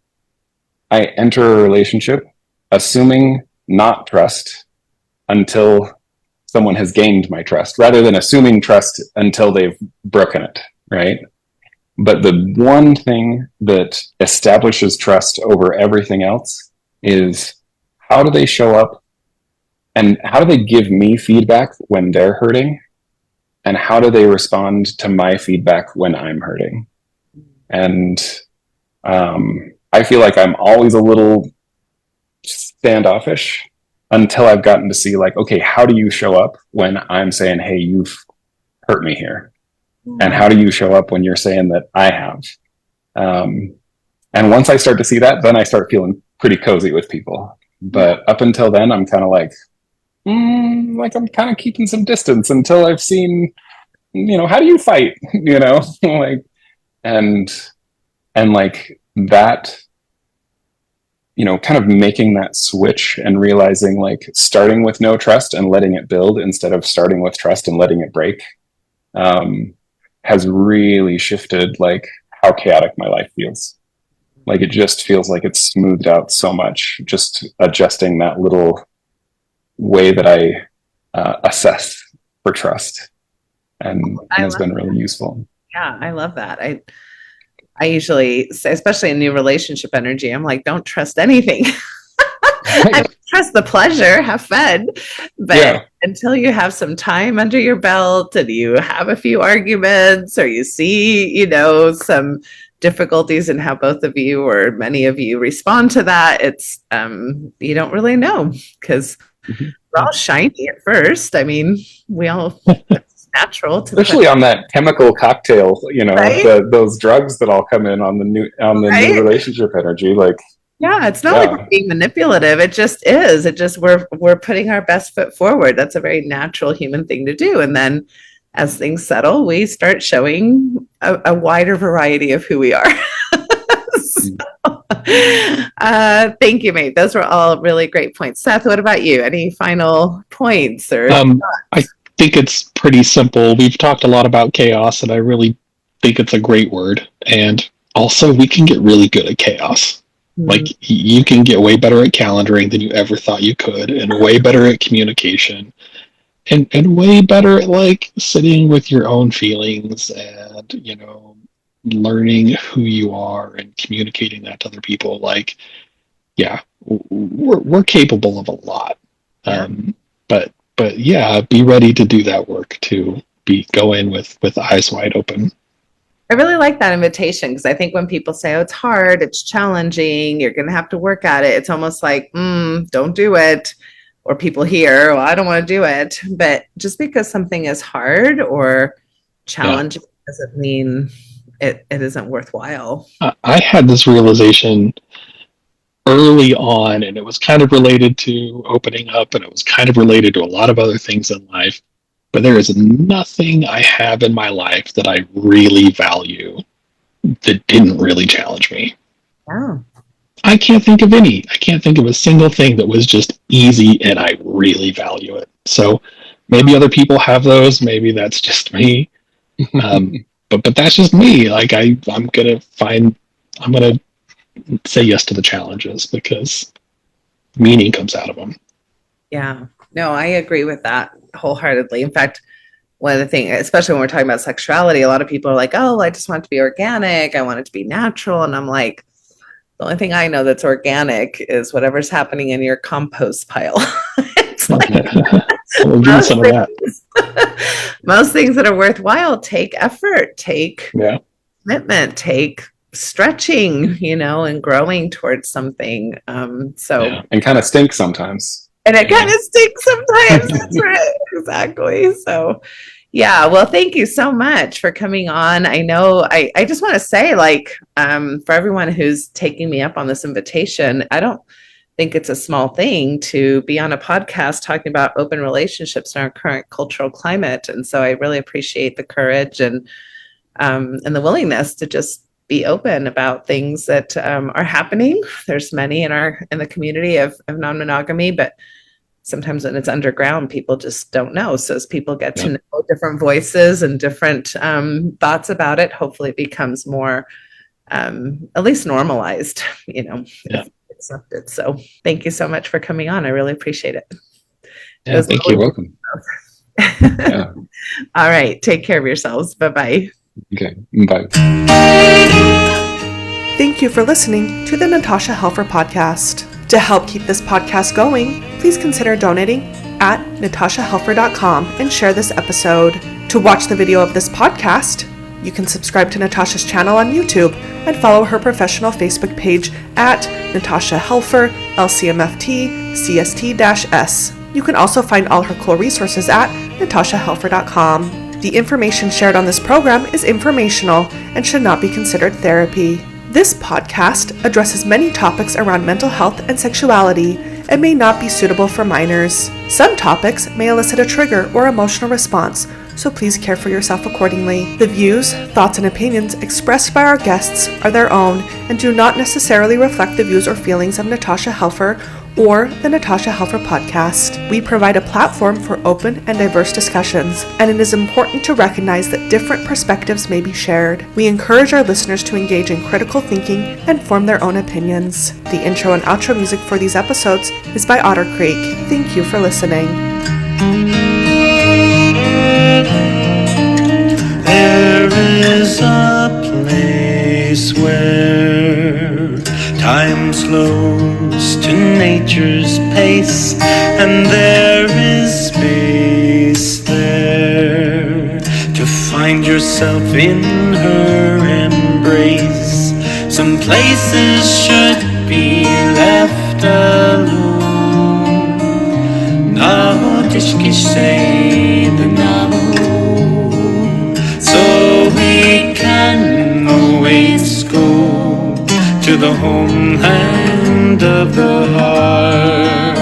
I enter a relationship assuming not trust until someone has gained my trust, rather than assuming trust until they've broken it, right? But the one thing that establishes trust over everything else is how do they show up and how do they give me feedback when they're hurting, and how do they respond to my feedback when I'm hurting? And I feel like I'm always a little standoffish until I've gotten to see like, okay, how do you show up when I'm saying, hey, you've hurt me here? And how do you show up when you're saying that I have? And once I start to see that, then I start feeling pretty cozy with people. But up until then, I'm kind of like I'm kind of keeping some distance until I've seen, you know, how do you fight? You know, like, and like that, you know, kind of making that switch and realizing like starting with no trust and letting it build instead of starting with trust and letting it break, has really shifted like how chaotic my life feels. Like it just feels like it's smoothed out so much, just adjusting that little way that I assess for trust, and has been really useful. Yeah, I love that. I usually say, especially in new relationship energy, I'm like, don't trust anything. I trust the pleasure, have fun. But until you have some time under your belt and you have a few arguments or you see, you know, some difficulties in how both of you or many of you respond to that, it's you don't really know, because we're all shiny at first. I mean, we all it's natural to especially on that chemical cocktail, you know, right? those drugs that all come in on the new new relationship energy, like it's not like we're being manipulative. It just is. It just we're putting our best foot forward. That's a very natural human thing to do. And then as things settle, we start showing a wider variety of who we are. Thank you, Maeve. Those were all really great points. Seth, what about you? Any final points or I think it's pretty simple. We've talked a lot about chaos, and I really think it's a great word. And also, we can get really good at chaos. Mm-hmm. Like, you can get way better at calendaring than you ever thought you could, and way better at communication, and way better at, like, sitting with your own feelings and, you know, learning who you are and communicating that to other people. Like, yeah, we're capable of a lot. Yeah. But yeah, be ready to do that work, to go in with eyes wide open. I really like that invitation, because I think when people say, oh, it's hard, it's challenging, you're going to have to work at it, it's almost like, don't do it. Or people hear, well, I don't want to do it. But just because something is hard or challenging doesn't mean it isn't worthwhile. I had this realization early on, and it was kind of related to opening up, and it was kind of related to a lot of other things in life. But there is nothing I have in my life that I really value that didn't really challenge me. Oh. I can't think of any. I can't think of a single thing that was just easy and I really value it. So maybe other people have those. Maybe that's just me. But that's just me. Like, I'm gonna say yes to the challenges, because meaning comes out of them. Yeah, no, I agree with that wholeheartedly. In fact, one of the things, especially when we're talking about sexuality, a lot of people are like, oh, I just want it to be organic. I want it to be natural. And I'm like, the only thing I know that's organic is whatever's happening in your compost pile. It's like, we'll do some of that. Most things that are worthwhile take effort, take commitment, take stretching, and growing towards something. And kind of stink sometimes. And it kind of stinks sometimes. That's right. Exactly. So, yeah. Well, thank you so much for coming on. I know I just want to say, like, for everyone who's taking me up on this invitation, I don't think it's a small thing to be on a podcast talking about open relationships in our current cultural climate. And so I really appreciate the courage and the willingness to just be open about things that are happening. There's many in the community of non-monogamy, but sometimes when it's underground, people just don't know. So as people get to know different voices and different thoughts about it, hopefully it becomes more, at least normalized, accepted. So thank you so much for coming on. I really appreciate it. Yeah, thank you. Welcome. All right. Take care of yourselves. Bye-bye. Okay. Bye. Thank you for listening to the Natasha Helfer podcast. To help keep this podcast going, please consider donating at natashahelfer.com and share this episode. To watch the video of this podcast, you can subscribe to Natasha's channel on YouTube and follow her professional Facebook page at Natasha Helfer, LCMFT, CST-S. You can also find all her cool resources at natashahelfer.com. The information shared on this program is informational and should not be considered therapy. This podcast addresses many topics around mental health and sexuality and may not be suitable for minors. Some topics may elicit a trigger or emotional response, so please care for yourself accordingly. The views, thoughts, and opinions expressed by our guests are their own and do not necessarily reflect the views or feelings of Natasha Helfer or the Natasha Helfer podcast. We provide a platform for open and diverse discussions, and it is important to recognize that different perspectives may be shared. We encourage our listeners to engage in critical thinking and form their own opinions. The intro and outro music for these episodes is by Otter Creek. Thank you for listening. There is a place where time slows to nature's pace, and there is space there to find yourself in her embrace. Some places should be left alone. Say the so we can always go to the homeland of the heart.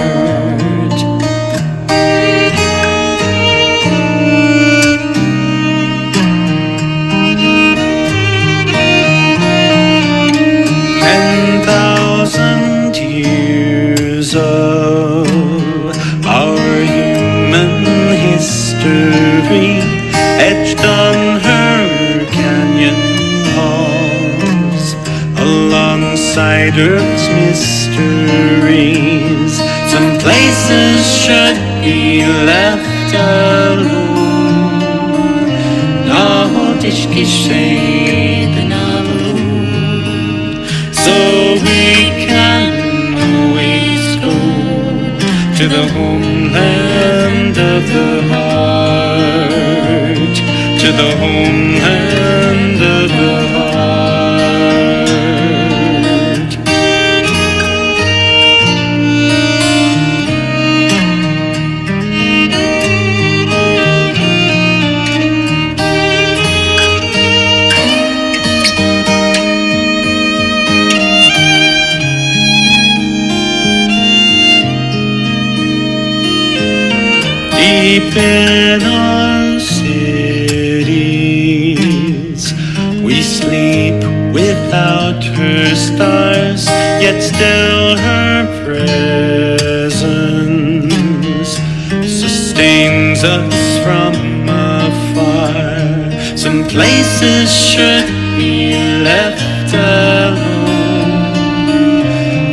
mysteries. Some places should be left alone. Något geschehen alone. So we can always go to the homeland of the heart, to the homeland of the heart. Deep in our cities, we sleep without her stars, yet still her presence sustains us from afar. Some places should be left alone.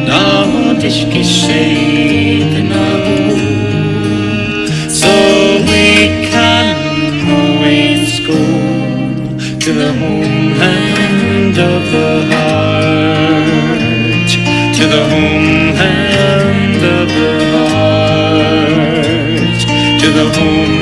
Något geschehen alone. So we can always go to the homeland of the heart, to the homeland of the heart, to the homeland.